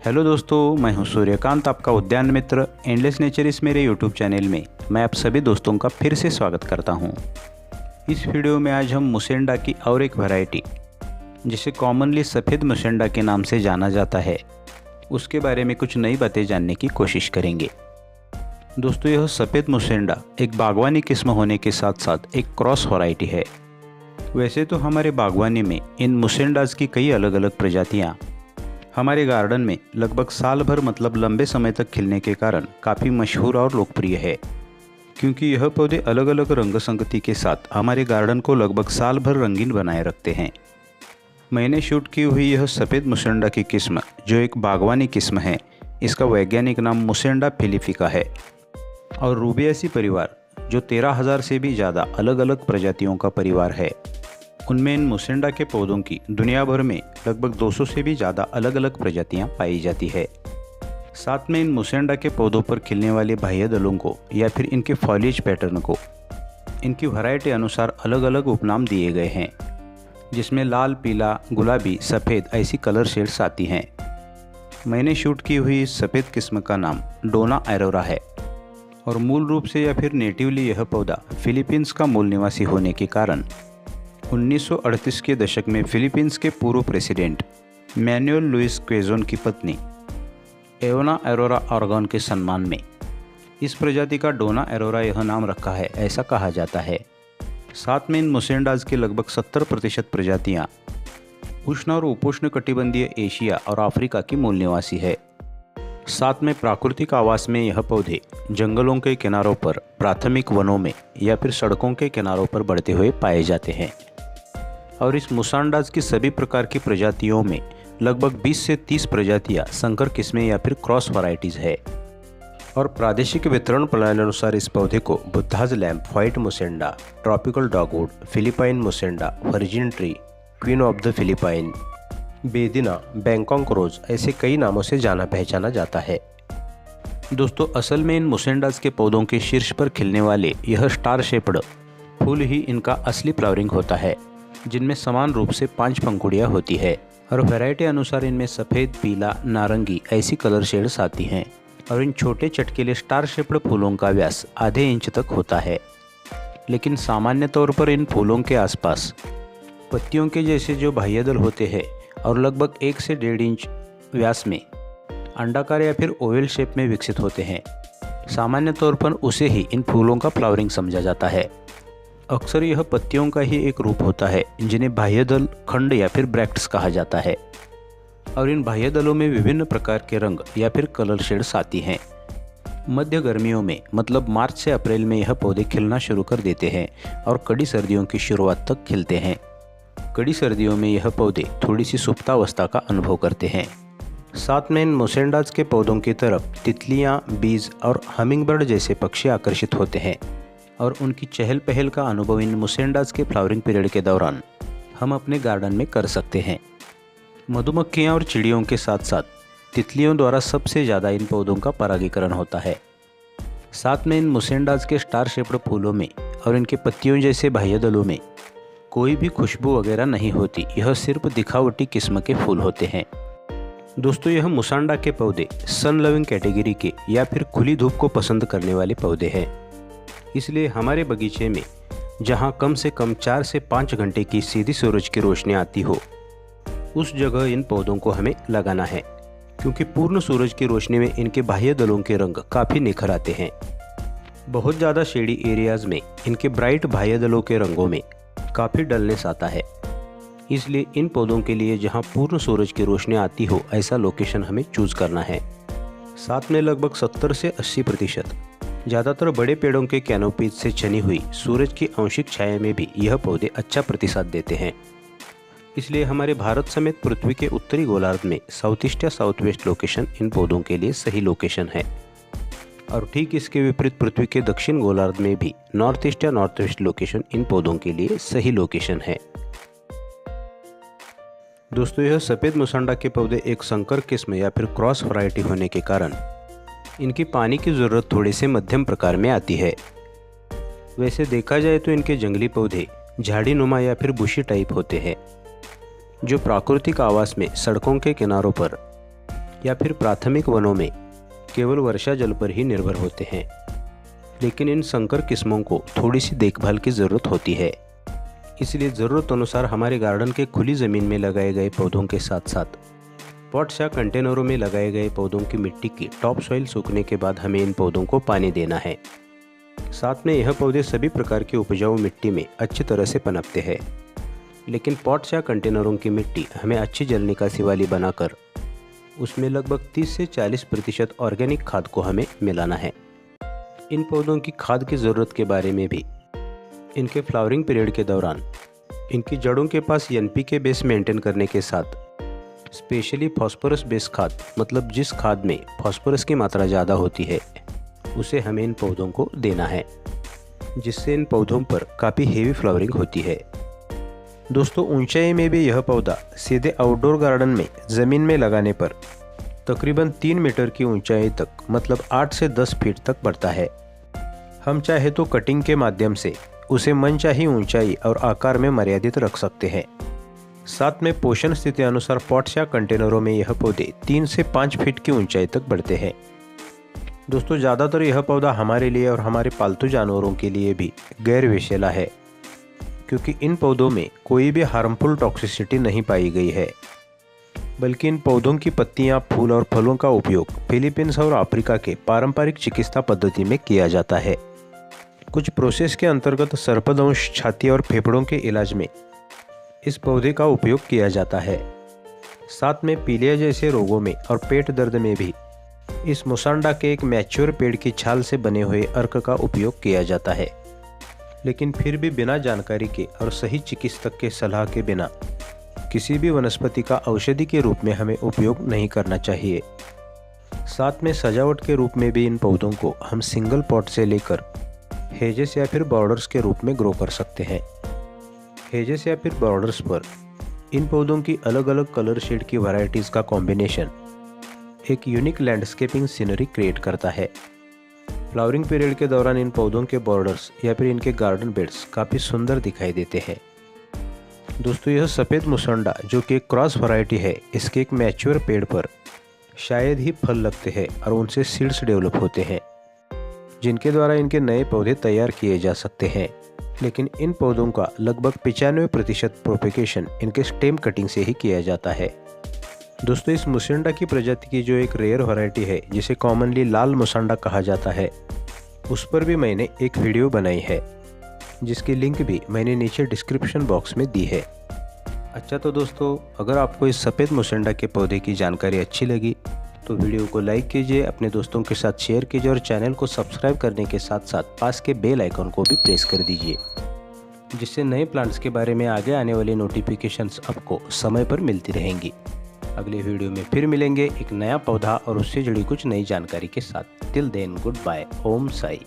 Hello दोस्तों, मैं हूं सूर्यकांत, आपका उद्यान मित्र एंडलेस नेचर इस मेरे यूट्यूब चैनल में मैं आप सभी दोस्तों का फिर से स्वागत करता हूं। इस वीडियो में आज हम मुसेंडा की और एक वैरायटी, जिसे कॉमनली सफ़ेद मुसेंडा के नाम से जाना जाता है, उसके बारे में कुछ नई बातें जानने की कोशिश करेंगे। दोस्तों, यह सफ़ेद मुसेंडा एक बागवानी किस्म होने के साथ साथ एक क्रॉस वैरायटी है। वैसे तो हमारे बागवानी में इन मुसेंडाज की कई अलग अलग प्रजातियाँ हमारे गार्डन में लगभग साल भर मतलब लंबे समय तक खिलने के कारण काफ़ी मशहूर और लोकप्रिय है, क्योंकि यह पौधे अलग अलग रंग संगति के साथ हमारे गार्डन को लगभग साल भर रंगीन बनाए रखते हैं। मैंने शूट की हुई यह सफ़ेद मुसेंडा की किस्म, जो एक बागवानी किस्म है, इसका वैज्ञानिक नाम मुसेंडा फिलिपिका है और रूबियासी परिवार, जो 13,000 से भी ज़्यादा अलग अलग प्रजातियों का परिवार है, उनमें इन मुसेंडा के पौधों की दुनिया भर में लगभग 200 से भी ज़्यादा अलग अलग प्रजातियां पाई जाती है। साथ में इन मुसेंडा के पौधों पर खिलने वाले बाह्य दलों को या फिर इनके फॉलिएज पैटर्न को इनकी वैरायटी अनुसार अलग अलग उपनाम दिए गए हैं, जिसमें लाल, पीला, गुलाबी, सफ़ेद ऐसी कलर शेड्स आती हैं। मैंने शूट की हुई इस सफ़ेद किस्म का नाम डोना एरोरा है और मूल रूप से या फिर नेटिवली यह पौधा फिलीपींस का मूल निवासी होने के कारण 1938 के दशक में फिलीपींस के पूर्व प्रेसिडेंट मैनुएल लुइस क्वेजोन की पत्नी एवोना एरोरा ऑर्गन के सम्मान में इस प्रजाति का डोना एरोरा यह नाम रखा है, ऐसा कहा जाता है। साथ में इन मुसेंडाज की लगभग 70% प्रजातियां उष्ण और उपोष्ण कटिबंधीय एशिया और अफ्रीका की मूल निवासी है। साथ में प्राकृतिक आवास में यह पौधे जंगलों के किनारों पर, प्राथमिक वनों में या फिर सड़कों के किनारों पर बढ़ते हुए पाए जाते हैं। और इस मुसेंडाज की सभी प्रकार की प्रजातियों में लगभग 20 से 30 प्रजातियां संकर किस्में या फिर क्रॉस वैरायटीज है। और प्रादेशिक वितरण प्रणाली इस पौधे को Buddha's lamp, white mussaenda, tropical dogwood, Philippine mussaenda, virgin tree, queen of the Philippine, बेदिना, बैंकॉक रोज ऐसे कई नामों से जाना पहचाना जाता है। दोस्तों, असल में इन मुसेंडाज के पौधों के शीर्ष पर खिलने वाले यह स्टार शेप्ड फूल ही इनका असली फ्लावरिंग होता है, जिनमें समान रूप से 5 पंखुड़ियाँ होती है और वैरायटी अनुसार इनमें सफ़ेद, पीला, नारंगी ऐसी कलर शेड्स आती हैं। और इन छोटे चटकीले स्टार शेप्ड फूलों का व्यास आधे इंच तक होता है। लेकिन सामान्य तौर पर इन फूलों के आसपास पत्तियों के जैसे जो बाह्यदल होते हैं और लगभग 1 से 1.5 इंच व्यास में अंडाकार या फिर ओवल शेप में विकसित होते हैं। सामान्य तौर पर उसे ही इन फूलों का फ्लावरिंग समझा जाता है। अक्सर यह पत्तियों का ही एक रूप होता है, जिन्हें बाह्यदल, खंड या फिर ब्रैक्ट्स कहा जाता है। और इन बाह्यदलों में विभिन्न प्रकार के रंग या फिर कलर शेड्स आती हैं। मध्य गर्मियों में मतलब मार्च से अप्रैल में यह पौधे खिलना शुरू कर देते हैं और कड़ी सर्दियों की शुरुआत तक खिलते हैं। कड़ी सर्दियों में यह पौधे थोड़ी सी सुप्तावस्था का अनुभव करते हैं। साथ में इन मुसेंडाज के पौधों की तरफ तितलियाँ, बीज और हमिंगबर्ड जैसे पक्षी आकर्षित होते हैं और उनकी चहल पहल का अनुभव इन मुसेंडाज के फ्लावरिंग पीरियड के दौरान हम अपने गार्डन में कर सकते हैं। मधुमक्खियाँ और चिड़ियों के साथ साथ तितलियों द्वारा सबसे ज़्यादा इन पौधों का परागीकरण होता है। साथ में इन मुसेंडाज के स्टार शेप्ड फूलों में और इनके पत्तियों जैसे बाह्यदलों में कोई भी खुशबू वगैरह नहीं होती, यह सिर्फ दिखावटी किस्म के फूल होते हैं। दोस्तों, यह मुसेंडा के पौधे सन लविंग कैटेगरी के या फिर खुली धूप को पसंद करने वाले पौधे हैं। इसलिए हमारे बगीचे में जहां कम से कम 4 से 5 घंटे की सीधी सूरज की रोशनी आती हो, उस जगह इन पौधों को हमें लगाना है, क्योंकि पूर्ण सूरज की रोशनी में इनके बाह्य दलों के रंग काफ़ी निखर आते हैं। बहुत ज़्यादा शेडी एरियाज़ में इनके ब्राइट बाह्य दलों के रंगों में काफ़ी डलनेस आता है। इसलिए इन पौधों के लिए जहां पूर्ण सूरज की रोशनी आती हो, ऐसा लोकेशन हमें चूज़ करना है। साथ में लगभग 70 से 80% ज़्यादातर बड़े पेड़ों के कैनोपीज से छनी हुई सूरज की आंशिक छाया में भी यह पौधे अच्छा प्रतिसाद देते हैं। इसलिए हमारे भारत समेत पृथ्वी के उत्तरी गोलार्ध में साउथ ईस्ट या साउथ वेस्ट लोकेशन इन पौधों के लिए सही लोकेशन है। और ठीक इसके विपरीत पृथ्वी के दक्षिण गोलार्ध में भी नॉर्थ ईस्ट या नॉर्थ वेस्ट लोकेशन इन पौधों के लिए सही लोकेशन है। दोस्तों, यह सफ़ेद मुसेंडा के पौधे एक संकर किस्म या फिर क्रॉस वैरायटी होने के कारण इनकी पानी की ज़रूरत थोड़ी से मध्यम प्रकार में आती है। वैसे देखा जाए तो इनके जंगली पौधे झाड़ी नुमा या फिर बुशी टाइप होते हैं, जो प्राकृतिक आवास में सड़कों के किनारों पर या फिर प्राथमिक वनों में केवल वर्षा जल पर ही निर्भर होते हैं, लेकिन इन संकर किस्मों को थोड़ी सी देखभाल की ज़रूरत होती है। इसलिए ज़रूरत अनुसार हमारे गार्डन के खुली ज़मीन में लगाए गए पौधों के साथ साथ पॉट्स या कंटेनरों में लगाए गए पौधों की मिट्टी की टॉप सॉइल सूखने के बाद हमें इन पौधों को पानी देना है। साथ में यह पौधे सभी प्रकार की उपजाऊ मिट्टी में अच्छी तरह से पनपते हैं, लेकिन पॉट्स या कंटेनरों की मिट्टी हमें अच्छी जल निकासी वाली बनाकर उसमें लगभग 30 से 40% ऑर्गेनिक खाद को हमें मिलाना है। इन पौधों की खाद की ज़रूरत के बारे में भी इनके फ्लावरिंग पीरियड के दौरान इनकी जड़ों के पास NPK बेस मेंटेन करने के साथ स्पेशली फॉस्फोरस बेस खाद, मतलब जिस खाद में फॉस्फोरस की मात्रा ज़्यादा होती है, उसे हमें इन पौधों को देना है, जिससे इन पौधों पर काफ़ी हेवी फ्लावरिंग होती है। दोस्तों, ऊंचाई में भी यह पौधा सीधे आउटडोर गार्डन में ज़मीन में लगाने पर तकरीबन 3 मीटर की ऊंचाई तक, मतलब 8 से 10 फीट तक बढ़ता है। हम चाहे तो कटिंग के माध्यम से उसे मनचाही ऊंचाई और आकार में मर्यादित रख सकते हैं। साथ में पोषण स्थिति अनुसार पॉट्स या कंटेनरों में यह पौधे 3 से 5 फीट की ऊंचाई तक बढ़ते हैं। दोस्तों, ज़्यादातर यह पौधा हमारे लिए और हमारे पालतू जानवरों के लिए भी गैर विषैला है, क्योंकि इन पौधों में कोई भी हार्मफुल टॉक्सिसिटी नहीं पाई गई है, बल्कि इन पौधों की पत्तियां, फूल और फलों का उपयोग फिलीपींस और अफ्रीका के पारंपरिक चिकित्सा पद्धति में किया जाता है। कुछ प्रोसेस के अंतर्गत सर्पदंश, छाती और फेफड़ों के इलाज में इस पौधे का उपयोग किया जाता है। साथ में पीलिया जैसे रोगों में और पेट दर्द में भी इस मुसांडा के एक मैच्योर पेड़ की छाल से बने हुए अर्क का उपयोग किया जाता है। लेकिन फिर भी बिना जानकारी के और सही चिकित्सक के सलाह के बिना किसी भी वनस्पति का औषधि के रूप में हमें उपयोग नहीं करना चाहिए। साथ में सजावट के रूप में भी इन पौधों को हम सिंगल पॉट से लेकर हेजेस या फिर बॉर्डर्स के रूप में ग्रो कर सकते हैं। हेजेस या फिर बॉर्डर्स पर इन पौधों की अलग अलग कलर शेड की वैरायटीज़ का कॉम्बिनेशन एक यूनिक लैंडस्केपिंग सीनरी क्रिएट करता है। फ्लावरिंग पीरियड के दौरान इन पौधों के बॉर्डर्स या फिर इनके गार्डन बेड्स काफ़ी सुंदर दिखाई देते हैं। दोस्तों, यह सफ़ेद मुसंडा जो कि एक क्रॉस वैरायटी है, इसके एक मैच्योर पेड़ पर शायद ही फल लगते हैं और उनसे सीड्स डेवलप होते हैं, जिनके द्वारा इनके नए पौधे तैयार किए जा सकते हैं। लेकिन इन पौधों का लगभग 95% प्रोपेगेशन इनके स्टेम कटिंग से ही किया जाता है। दोस्तों, इस मुसंडा की प्रजाति की जो एक रेयर वैरायटी है, जिसे कॉमनली लाल मुसंडा कहा जाता है, उस पर भी मैंने एक वीडियो बनाई है, जिसकी लिंक भी मैंने नीचे डिस्क्रिप्शन बॉक्स में दी है। अच्छा, तो दोस्तों, अगर आपको इस सफ़ेद मुसंडा के पौधे की जानकारी अच्छी लगी तो वीडियो को लाइक कीजिए, अपने दोस्तों के साथ शेयर कीजिए और चैनल को सब्सक्राइब करने के साथ साथ पास के बेल आइकन को भी प्रेस कर दीजिए, जिससे नए प्लांट्स के बारे में आगे आने वाली नोटिफिकेशंस आपको समय पर मिलती रहेंगी। अगले वीडियो में फिर मिलेंगे एक नया पौधा और उससे जुड़ी कुछ नई जानकारी के साथ। Till then, good bye. Om Sai.